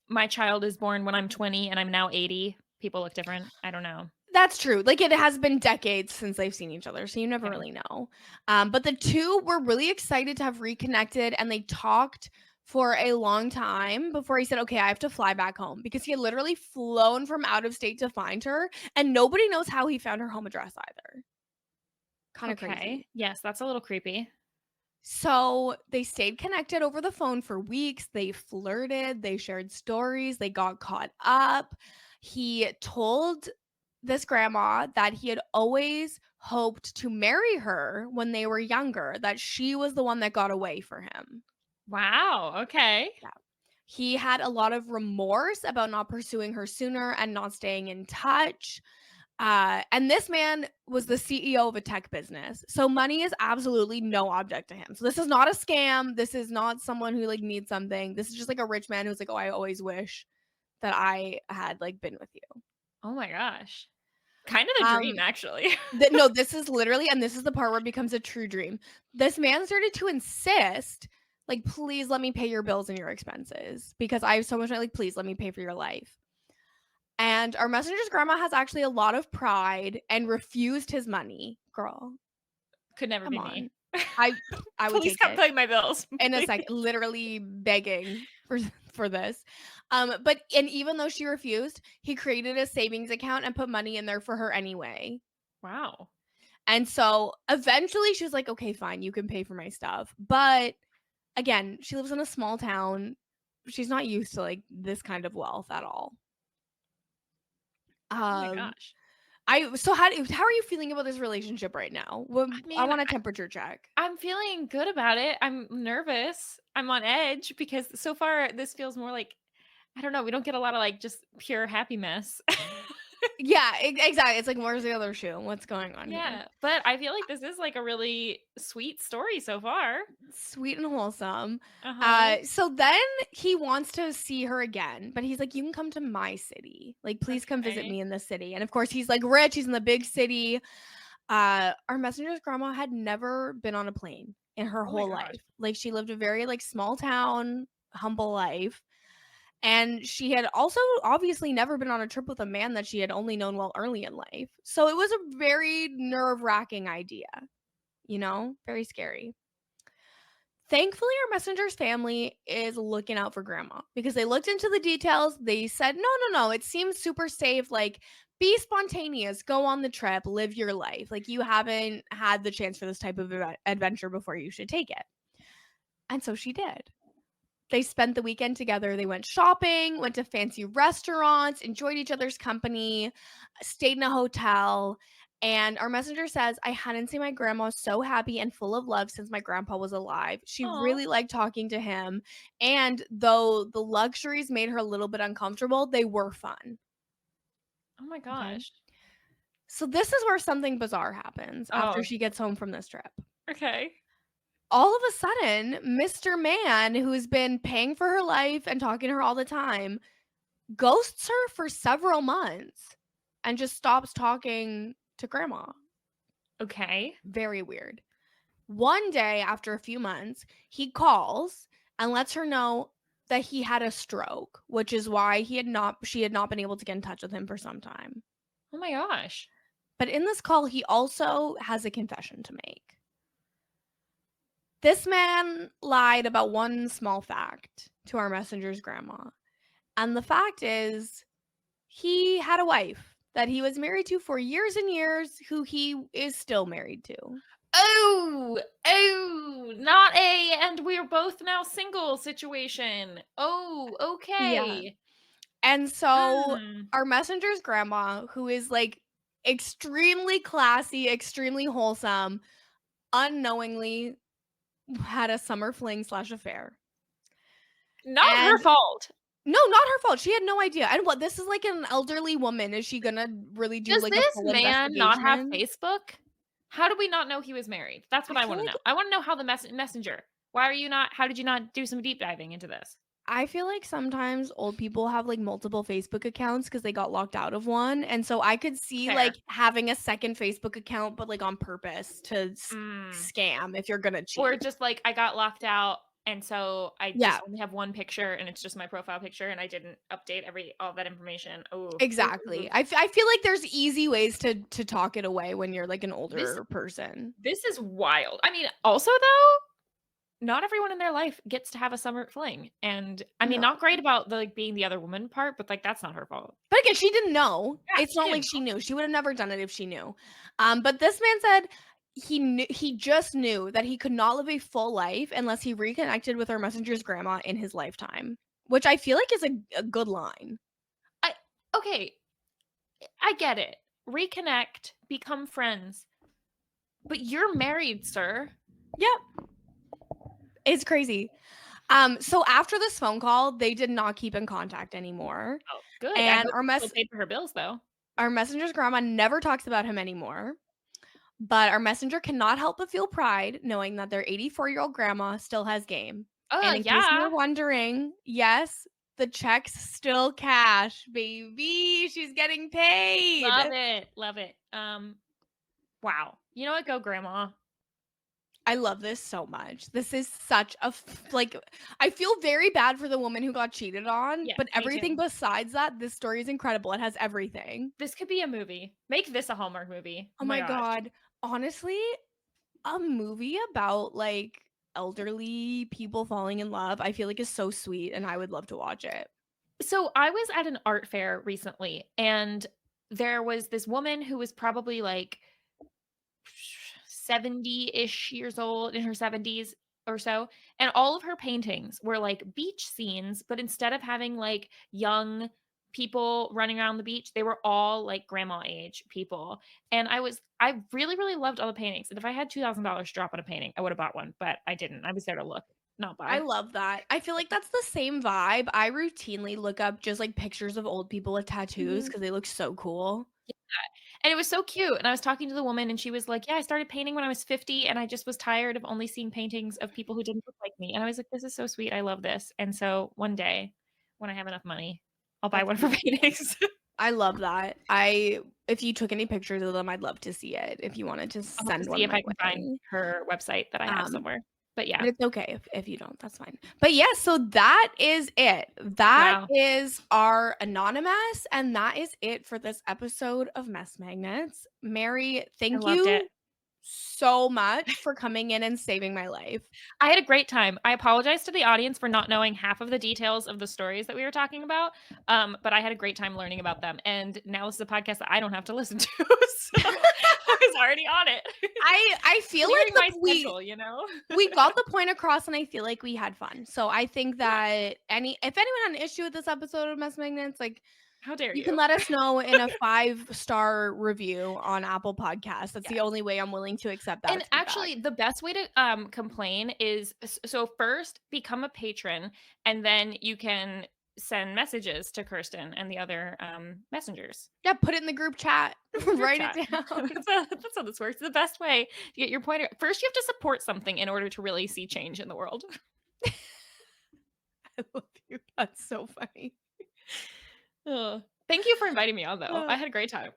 my child is born when I'm 20 and I'm now 80? People look different. I don't know. That's true. Like, it has been decades since they've seen each other, so you never really know. But the two were really excited to have reconnected, and they talked for a long time before he said, okay, I have to fly back home, because he had literally flown from out of state to find her, and nobody knows how he found her home address either. Kind of crazy. Yes, that's a little creepy. So they stayed connected over the phone for weeks. They flirted, they shared stories, they got caught up. He told this grandma that he had always hoped to marry her when they were younger, that she was the one that got away for him. Wow. Okay. Yeah. He had a lot of remorse about not pursuing her sooner and not staying in touch. And this man was the CEO of a tech business. So money is absolutely no object to him. So this is not a scam. This is not someone who like needs something. This is just like a rich man who's like, oh, I always wish that I had like been with you. Oh my gosh. Kind of the dream, actually. No, this is literally, and this is the part where it becomes a true dream. This man started to insist, like, please let me pay your bills and your expenses because I have so much money. Like, please let me pay for your life. And our messenger's grandma has actually a lot of pride and refused his money. Girl, could never be me. I would please stop paying my bills in a second, literally begging for this. But even though she refused, he created a savings account and put money in there for her anyway. Wow. And so eventually she was like, okay, fine, you can pay for my stuff. But again, she lives in a small town. She's not used to like this kind of wealth at all. Oh my gosh. So how are you feeling about this relationship right now? I want a temperature check. I'm feeling good about it. I'm nervous. I'm on edge because so far this feels more like I don't know. We don't get a lot of like just pure happy mess. Yeah, exactly. It's like, where's the other shoe? What's going on here? Yeah, but I feel like this is like a really sweet story so far. Sweet and wholesome. Uh-huh. So then he wants to see her again, but he's like, you can come to my city. Like, please come visit Okay. me in the city. And of course, he's like rich. He's in the big city. Our messenger's grandma had never been on a plane in her Oh my whole gosh. life. Like, she lived a very like small town, humble life. And she had also obviously never been on a trip with a man that she had only known well early in life. So it was a very nerve-wracking idea, very scary. Thankfully, our messenger's family is looking out for grandma because they looked into the details. They said, no, no, no, it seems super safe. Like, be spontaneous, go on the trip, live your life. Like, you haven't had the chance for this type of adventure before, you should take it. And so she did. They spent the weekend together. They went shopping, went to fancy restaurants, enjoyed each other's company, stayed in a hotel. And our messenger says, I hadn't seen my grandma so happy and full of love since my grandpa was alive. She Aw. really liked talking to him. And though the luxuries made her a little bit uncomfortable, they were fun. Oh my Okay. gosh. So this is where something bizarre happens after Oh, she gets home from this trip. okay. All of a sudden, Mr. Man, who's been paying for her life and talking to her all the time, ghosts her for several months and just stops talking to grandma. Okay. Very weird. One day after a few months, he calls and lets her know that he had a stroke, which is why she had not been able to get in touch with him for some time. Oh my gosh. But in this call, he also has a confession to make. This man lied about one small fact to our messenger's grandma. And the fact is, he had a wife that he was married to for years and years, who he is still married to. Oh, not a, and we're both now single situation. Oh, Yeah. okay. And so Hmm. our messenger's grandma, who is like extremely classy, extremely wholesome, unknowingly had a summer fling / affair. Not her And fault. no, not her fault. She had no idea. And what, this is like an elderly woman. Is she gonna really do Does like a this full man not have investigation? Facebook? How do we not know he was married? That's I what I feel want to like know. I want to know how the messenger. Why are you not? How did you not do some deep diving into this? I feel like sometimes old people have like multiple Facebook accounts because they got locked out of one. And so I could see Fair. like having a second Facebook account, but like on purpose to Mm. scam if you're gonna Or cheat. just like I got locked out, and so I Yeah, just only have one picture, and it's just my profile picture, and I didn't update all that information. Oh, exactly. I feel like there's easy ways to talk it away when you're like an this older person. this is wild. I mean, also though, not everyone in their life gets to have a summer fling. And I mean, No. not great about the like being the other woman part, but like that's not her fault. But again, she didn't know. Yeah, It's she not like didn't she know. knew. She would have never done it if she knew. But this man said he just knew that he could not live a full life unless he reconnected with our messenger's grandma in his lifetime, which I feel like is a good line. I okay, I get it. Reconnect, become friends. But you're married, sir. Yep. It's crazy. So after this phone call, they did not keep in contact anymore. Oh, good. I And hope he still paid for her bills though. our messenger's grandma never talks about him anymore. But our messenger cannot help but feel pride knowing that their 84-year-old grandma still has game. And in case Yeah. you're wondering, yes, the check's still cash, baby. She's getting paid. Love it. Love it. Wow. You know what? Go grandma. I love this so much. This is such a like I feel very bad for the woman who got cheated on, Yeah, but me everything too. besides that, this story is incredible. It has everything. This could be a movie. Make this a Hallmark movie. Oh Oh my my gosh. god. Honestly, a movie about like elderly people falling in love, I feel like is so sweet and I would love to watch it. So I was at an art fair recently, and there was this woman who was probably like 70-ish years old, in her 70s or so, and all of her paintings were like beach scenes, but instead of having like young people running around the beach, they were all like grandma age people. And I really, really loved all the paintings. And if I had $2,000 to drop on a painting, I would have bought one, but I didn't. I was there to look. not I buy. love that. I feel like that's the same vibe. I routinely look up just like pictures of old people with tattoos Mhm. because they look so cool. Yeah, and it was so cute, and I was talking to the woman, and she was like, "Yeah, I started painting when I was 50, and I just was tired of only seeing paintings of people who didn't look like me," and I was like, "This is so sweet, I love this," and so one day, when I have enough money, I'll buy That's one for paintings. I love that. If you took any pictures of them, I'd love to see it if you wanted to I'll have to send see one if my I can find way. her website that I have Um, somewhere, but yeah. but it's okay if you don't, that's fine. But yeah, so that is it. That Wow, is our Anony-Mess, and that is it for this episode of Mess Magnets. Mary, I thank loved it. you so much for coming in and saving my life. I had a great time. I apologize to the audience for not knowing half of the details of the stories that we were talking about, but I had a great time learning about them, and now this is a podcast that I don't have to listen to, so I was already on it. I feel Clearing like my schedule, you know? we got the point across, and I feel like we had fun. So I think Yeah. that if anyone had an issue with this episode of Mess Magnets, like How dare you can you? let us know in a 5-star review on Apple Podcasts. That's the Yes. only way I'm willing to accept that And feedback. actually, the best way to, complain is so first, become a patron, and then you can send messages to Kirsten and the other, messengers. Yeah, put it in the group chat. Put it in the group Write it chat. down. That's how this works. The best way to get your point first, you have to support something in order to really see change in the world. I love you. That's so funny. Ugh. Thank you for inviting me on, though. Uh, I had a great time.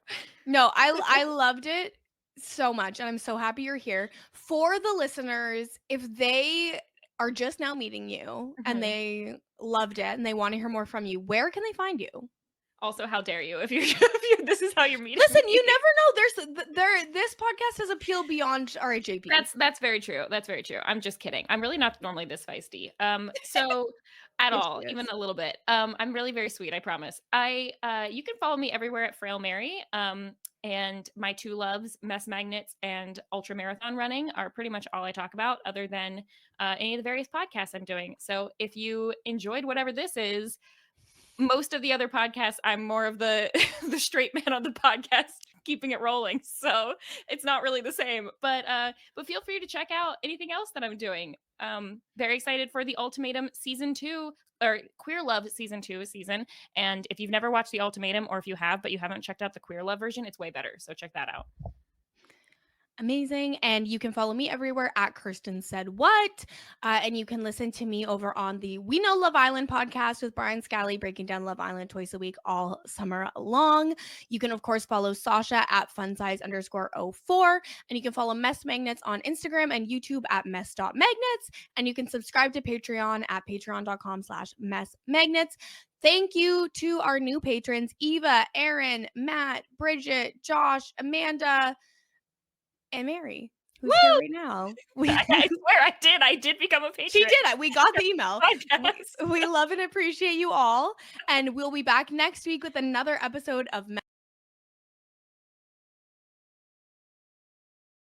no, I loved it so much, and I'm so happy you're here. For the listeners, if they are just now meeting you and Mhm. they loved it and they want to hear more from you, where can they find you? Also, how dare you if you if you this is how you're meeting Listen, me. you never know. This podcast has appeal beyond RHAP. That's very true. That's very true. I'm just kidding. I'm really not normally this feisty. So at Yes, all, she even is. a little bit. I'm really very sweet, I promise. You can follow me everywhere at Frail Mary. And my two loves, Mess Magnets and Ultra Marathon Running, are pretty much all I talk about, other than any of the various podcasts I'm doing. So if you enjoyed whatever this is, most of the other podcasts, I'm more of the the straight man on the podcast, keeping it rolling. So it's not really the same. But feel free to check out anything else that I'm doing. Very excited for the Ultimatum season 2, or Queer Love season 2 season. And if you've never watched the Ultimatum, or if you have but you haven't checked out the Queer Love version, it's way better. So check that out. Amazing. And you can follow me everywhere at Kirsten Said What. And you can listen to me over on the We Know Love Island podcast with Brian Scally, breaking down Love Island twice a week all summer long. You can, of course, follow Sasha at funsize_04. And you can follow Mess Magnets on Instagram and YouTube at mess.magnets. And you can subscribe to Patreon at patreon.com/messmagnets. Thank you to our new patrons, Eva, Aaron, Matt, Bridget, Josh, Amanda, and Mary, who's here Woo! right now. I swear I did. I did become a She patron. did. We got the email. Podcast. We love and appreciate you all, and we'll be back next week with another episode of